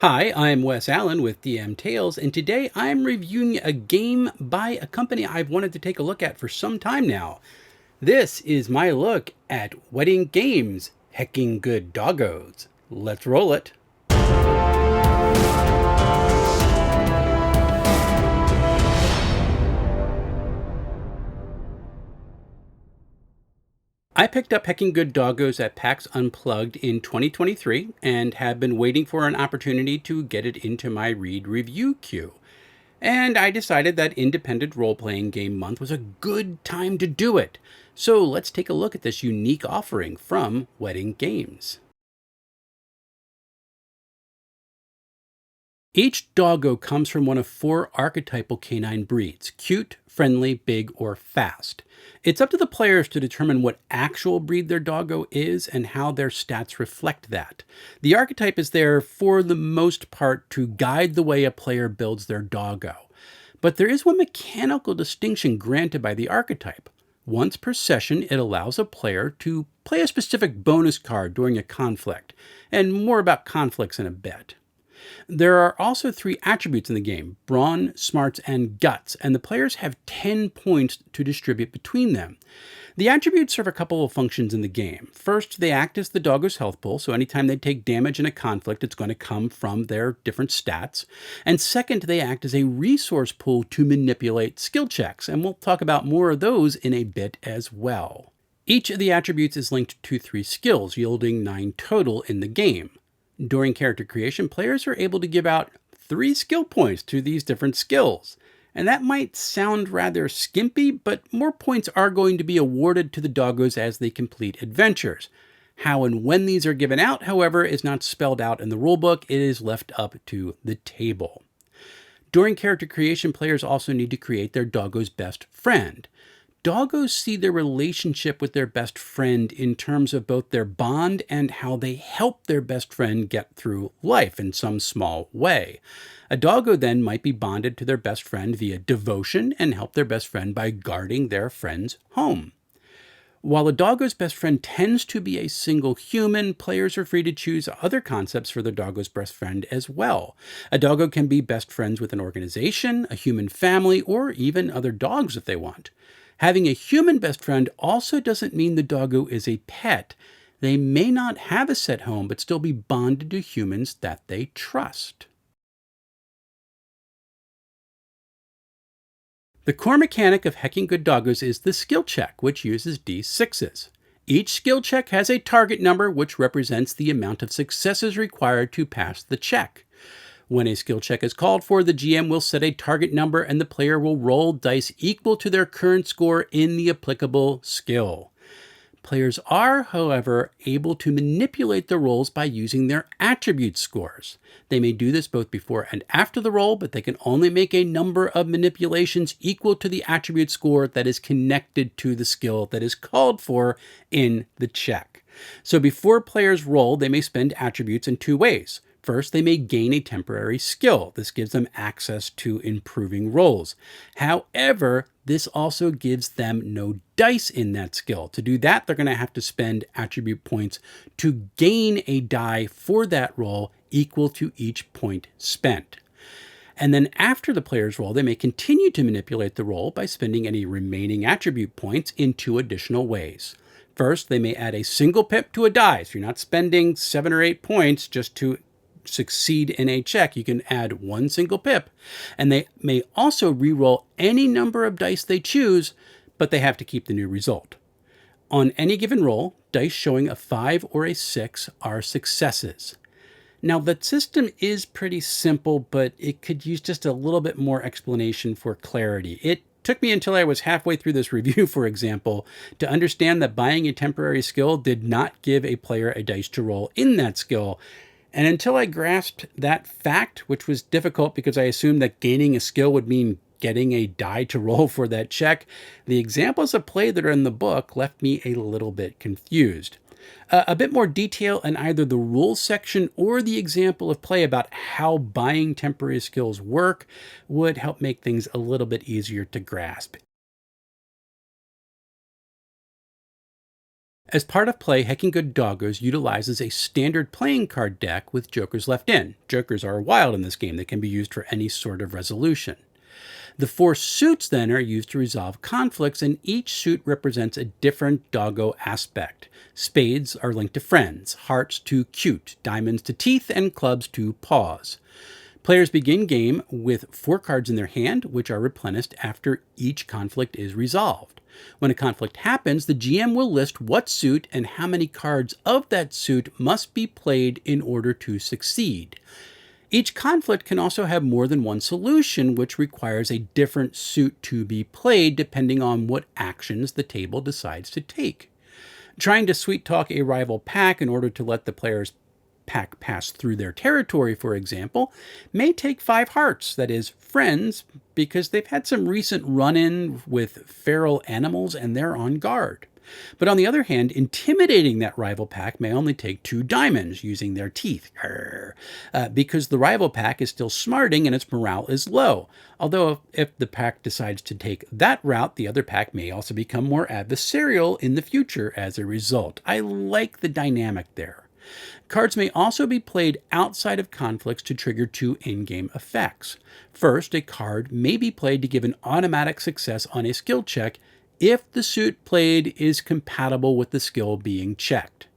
Hi, I'm Wes Allen with DM Tales, and today I'm reviewing a game by a company I've wanted to take a look at for some time now. This is my look at Wedding Games, Heckin Good Doggos. Let's roll it. I picked up Heckin Good Doggos at PAX Unplugged in 2023 and have been waiting for an opportunity to get it into my read review queue. And I decided that Independent Role Playing Game Month was a good time to do it. So let's take a look at this unique offering from Wedding Games. Each doggo comes from one of four archetypal canine breeds: cute, friendly, big, or fast. It's up to the players to determine what actual breed their doggo is and how their stats reflect that. The archetype is there for the most part to guide the way a player builds their doggo. But there is one mechanical distinction granted by the archetype. Once per session, it allows a player to play a specific bonus card during a conflict, and more about conflicts in a bit. There are also three attributes in the game: brawn, smarts, and guts, and the players have 10 points to distribute between them. The attributes serve a couple of functions in the game. First, they act as the doggo's health pool, so anytime they take damage in a conflict, it's going to come from their different stats. And second, they act as a resource pool to manipulate skill checks, and we'll talk about more of those in a bit as well. Each of the attributes is linked to 3 skills, yielding 9 total in the game. During character creation, players are able to give out 3 skill points to these different skills. And that might sound rather skimpy, but more points are going to be awarded to the doggos as they complete adventures. How and when these are given out, however, is not spelled out in the rulebook. It is left up to the table. During character creation, players also need to create their doggo's best friend. Doggos see their relationship with their best friend in terms of both their bond and how they help their best friend get through life in some small way. A doggo then might be bonded to their best friend via devotion and help their best friend by guarding their friend's home. While a doggo's best friend tends to be a single human, players are free to choose other concepts for their doggo's best friend as well. A doggo can be best friends with an organization, a human family, or even other dogs if they want. Having a human best friend also doesn't mean the doggo is a pet. They may not have a set home, but still be bonded to humans that they trust. The core mechanic of Heckin Good Doggos is the skill check, which uses d6s. Each skill check has a target number, which represents the amount of successes required to pass the check. When a skill check is called for, the GM will set a target number and the player will roll dice equal to their current score in the applicable skill. Players are, however, able to manipulate the rolls by using their attribute scores. They may do this both before and after the roll, but they can only make a number of manipulations equal to the attribute score that is connected to the skill that is called for in the check. So before players roll, they may spend attributes in 2 ways. First, they may gain a temporary skill. This gives them access to improving rolls. However, this also gives them no dice in that skill. To do that, they're going to have to spend attribute points to gain a die for that roll equal to each point spent. And then after the player's roll, they may continue to manipulate the roll by spending any remaining attribute points in 2 additional ways. First, they may add a single pip to a die. So you're not spending 7 or 8 points just to succeed in a check. You can add 1 single pip, and they may also re-roll any number of dice they choose, but they have to keep the new result. On any given roll, dice showing a 5 or a 6 are successes. Now, the system is pretty simple, but it could use just a little bit more explanation for clarity. It took me until I was halfway through this review, for example, to understand that buying a temporary skill did not give a player a dice to roll in that skill. And until I grasped that fact, which was difficult because I assumed that gaining a skill would mean getting a die to roll for that check, the examples of play that are in the book left me a little bit confused. A bit more detail in either the rules section or the example of play about how buying temporary skills work would help make things a little bit easier to grasp. As part of play, Heckin Good Doggos utilizes a standard playing card deck with jokers left in. Jokers are wild in this game. They can be used for any sort of resolution. The 4 suits then are used to resolve conflicts, and each suit represents a different doggo aspect. Spades are linked to friends, hearts to cute, diamonds to teeth, and clubs to paws. Players begin game with 4 cards in their hand, which are replenished after each conflict is resolved. When a conflict happens, the GM will list what suit and how many cards of that suit must be played in order to succeed. Each conflict can also have more than one solution, which requires a different suit to be played depending on what actions the table decides to take. Trying to sweet talk a rival pack in order to let the player's pack pass through their territory, for example, may take 5 hearts, that is, friends, because they've had some recent run-in with feral animals and they're on guard. But on the other hand, intimidating that rival pack may only take 2 diamonds using their teeth, because the rival pack is still smarting and its morale is low. Although if the pack decides to take that route, the other pack may also become more adversarial in the future as a result. I like the dynamic there. Cards may also be played outside of conflicts to trigger 2 in-game effects. First, a card may be played to give an automatic success on a skill check if the suit played is compatible with the skill being checked.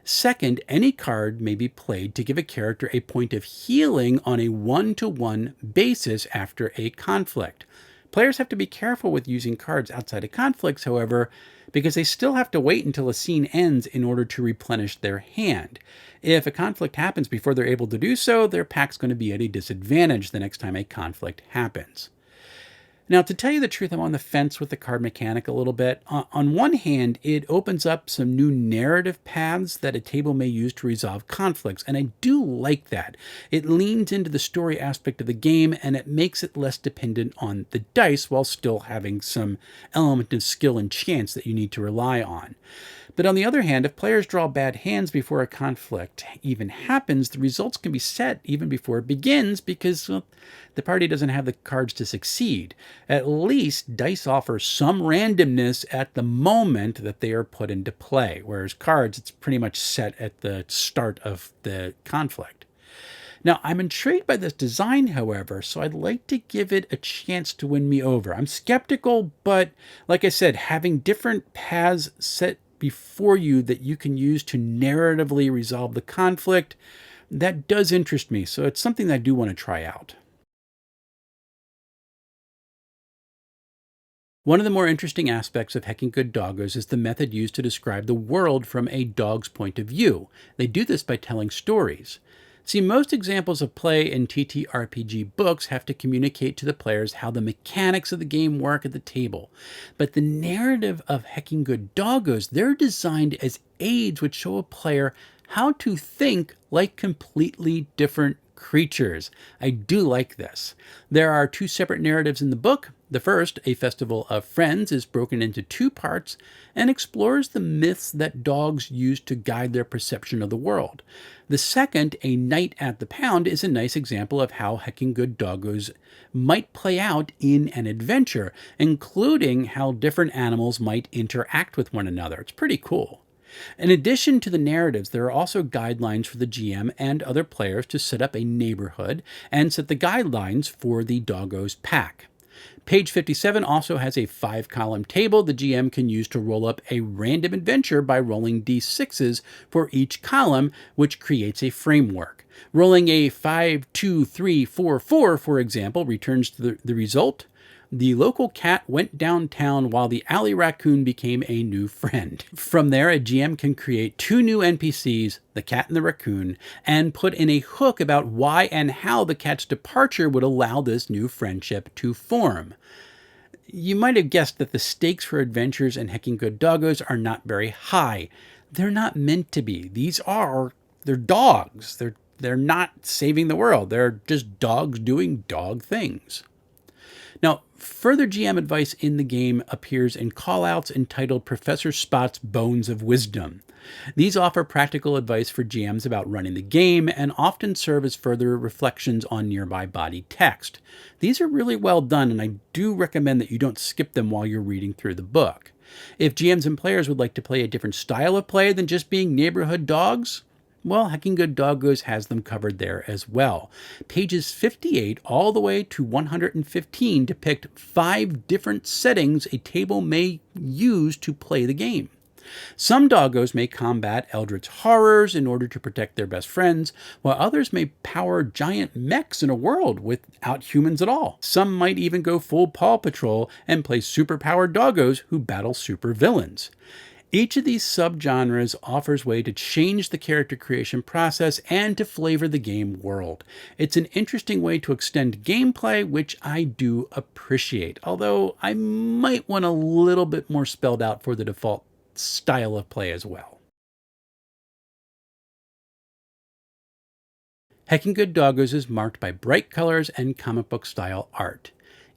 Second, any card may be played to give a character a point of healing on a 1-to-1 basis after a conflict. Players have to be careful with using cards outside of conflicts, however, because they still have to wait until a scene ends in order to replenish their hand. If a conflict happens before they're able to do so, their pack's going to be at a disadvantage the next time a conflict happens. Now, to tell you the truth, I'm on the fence with the card mechanic a little bit. On one hand, it opens up some new narrative paths that a table may use to resolve conflicts, and I do like that. It leans into the story aspect of the game, and it makes it less dependent on the dice while still having some element of skill and chance that you need to rely on. But on the other hand, if players draw bad hands before a conflict even happens, the results can be set even before it begins because, well, the party doesn't have the cards to succeed. At least dice offer some randomness at the moment that they are put into play, whereas cards, it's pretty much set at the start of the conflict. Now, I'm intrigued by this design, however, so I'd like to give it a chance to win me over. I'm skeptical, but like I said, having different paths set before you that you can use to narratively resolve the conflict, that does interest me, so it's something that I do want to try out. One of the more interesting aspects of Heckin Good Doggos is the method used to describe the world from a dog's point of view. They do this by telling stories. See, most examples of play in TTRPG books have to communicate to the players how the mechanics of the game work at the table. But the narrative of Heckin Good Doggos, they're designed as aids which show a player how to think like completely different creatures. I do like this. There are 2 separate narratives in the book. The first, A Festival of Friends, is broken into 2 parts and explores the myths that dogs use to guide their perception of the world. The second, A Night at the Pound, is a nice example of how Heckin Good Doggos might play out in an adventure, including how different animals might interact with one another. It's pretty cool. In addition to the narratives, there are also guidelines for the GM and other players to set up a neighborhood and set the guidelines for the Doggos pack. Page 57 also has a 5-column table the GM can use to roll up a random adventure by rolling d6s for each column, which creates a framework. Rolling a 5, 2, 3, 4, 4, for example, returns the result. The local cat went downtown while the alley raccoon became a new friend. From there, a GM can create 2 new NPCs, the cat and the raccoon, and put in a hook about why and how the cat's departure would allow this new friendship to form. You might have guessed that the stakes for adventures in Heckin Good Doggos are not very high. They're not meant to be. They're dogs. They're not saving the world. They're just dogs doing dog things. Now, further GM advice in the game appears in callouts entitled Professor Spot's Bones of Wisdom. These offer practical advice for GMs about running the game and often serve as further reflections on nearby body text. These are really well done, and I do recommend that you don't skip them while you're reading through the book. If GMs and players would like to play a different style of play than just being neighborhood dogs, well, Heckin Good Doggos has them covered there as well. Pages 58 all the way to 115 depict 5 different settings a table may use to play the game. Some doggos may combat eldritch horrors in order to protect their best friends, while others may power giant mechs in a world without humans at all. Some might even go full Paw Patrol and play superpowered doggos who battle super villains. Each of these subgenres offers way to change the character creation process and to flavor the game world. It's an interesting way to extend gameplay, which I do appreciate, although I might want a little bit more spelled out for the default style of play as well. Heckin Good Doggos is marked by bright colors and comic book style art.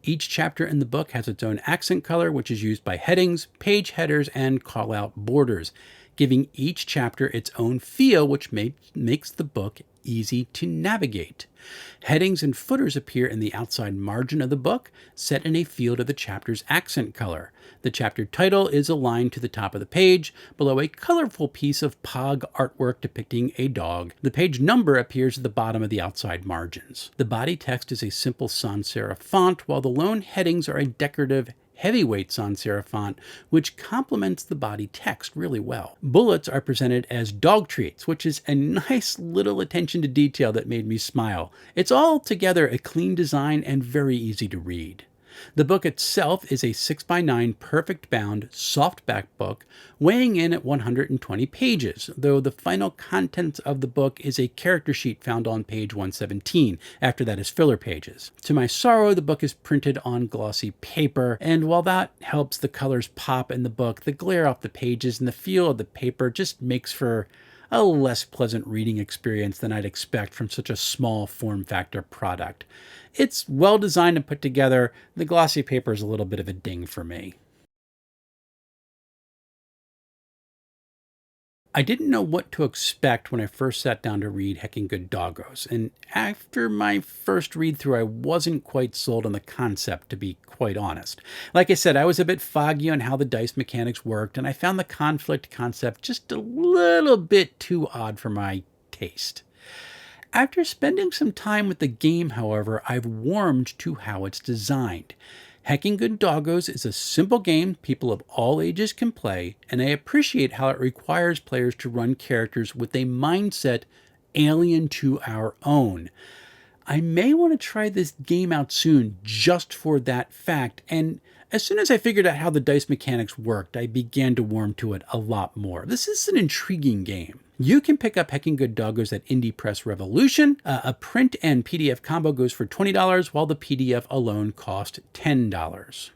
Each chapter in the book has its own accent color, which is used by headings, page headers, and call-out borders, giving each chapter its own feel, which makes the book easy to navigate. Headings and footers appear in the outside margin of the book, set in a field of the chapter's accent color. The chapter title is aligned to the top of the page, below a colorful piece of Pog artwork depicting a dog. The page number appears at the bottom of the outside margins. The body text is a simple sans serif font, while the lone headings are a decorative heavyweight sans serif font, which complements the body text really well. Bullets are presented as dog treats, which is a nice little attention to detail that made me smile. It's all together a clean design and very easy to read. The book itself is a 6x9 perfect bound softback book, weighing in at 120 pages, though the final contents of the book is a character sheet found on page 117. After that is filler pages. To my sorrow, the book is printed on glossy paper, and while that helps the colors pop in the book, the glare off the pages and the feel of the paper just makes for a less pleasant reading experience than I'd expect from such a small form factor product. It's well designed and put together. The glossy paper is a little bit of a ding for me. I didn't know what to expect when I first sat down to read Heckin Good Doggos, and after my first read through, I wasn't quite sold on the concept, to be quite honest. Like I said, I was a bit foggy on how the dice mechanics worked, and I found the conflict concept just a little bit too odd for my taste. After spending some time with the game, however, I've warmed to how it's designed. Heckin Good Doggos is a simple game people of all ages can play, and I appreciate how it requires players to run characters with a mindset alien to our own. I may want to try this game out soon just for that fact, and as soon as I figured out how the dice mechanics worked, I began to warm to it a lot more. This is an intriguing game. You can pick up Heckin Good Doggos at Indie Press Revolution. A print and PDF combo goes for $20, while the PDF alone cost $10.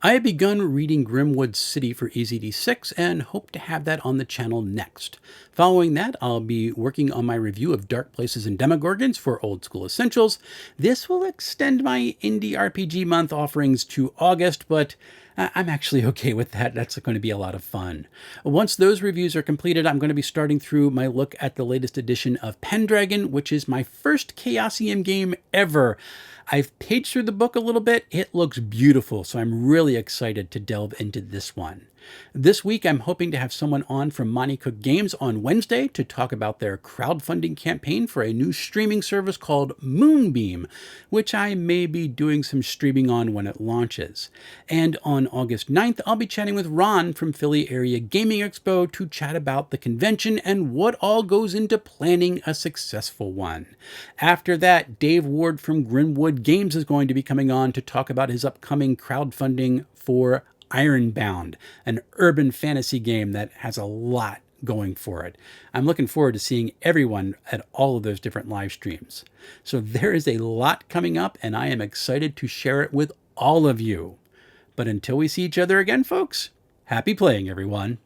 I have begun reading Grimwood City for EZD6 and hope to have that on the channel next. Following that, I'll be working on my review of Dark Places and Demogorgons for Old School Essentials. This will extend my Indie RPG month offerings to August, but I'm actually okay with that. That's going to be a lot of fun. Once those reviews are completed, I'm going to be starting through my look at the latest edition of Pendragon, which is my first Chaosium game ever. I've paged through the book a little bit. It looks beautiful, so I'm really excited to delve into this one. This week, I'm hoping to have someone on from Monty Cook Games on Wednesday to talk about their crowdfunding campaign for a new streaming service called Moonbeam, which I may be doing some streaming on when it launches. And on August 9th, I'll be chatting with Ron from Philly Area Gaming Expo to chat about the convention and what all goes into planning a successful one. After that, Dave Ward from Grimwood Games is going to be coming on to talk about his upcoming crowdfunding for Ironbound, an urban fantasy game that has a lot going for it. I'm looking forward to seeing everyone at all of those different live streams. So there is a lot coming up, and I am excited to share it with all of you. But until we see each other again, folks, happy playing, everyone.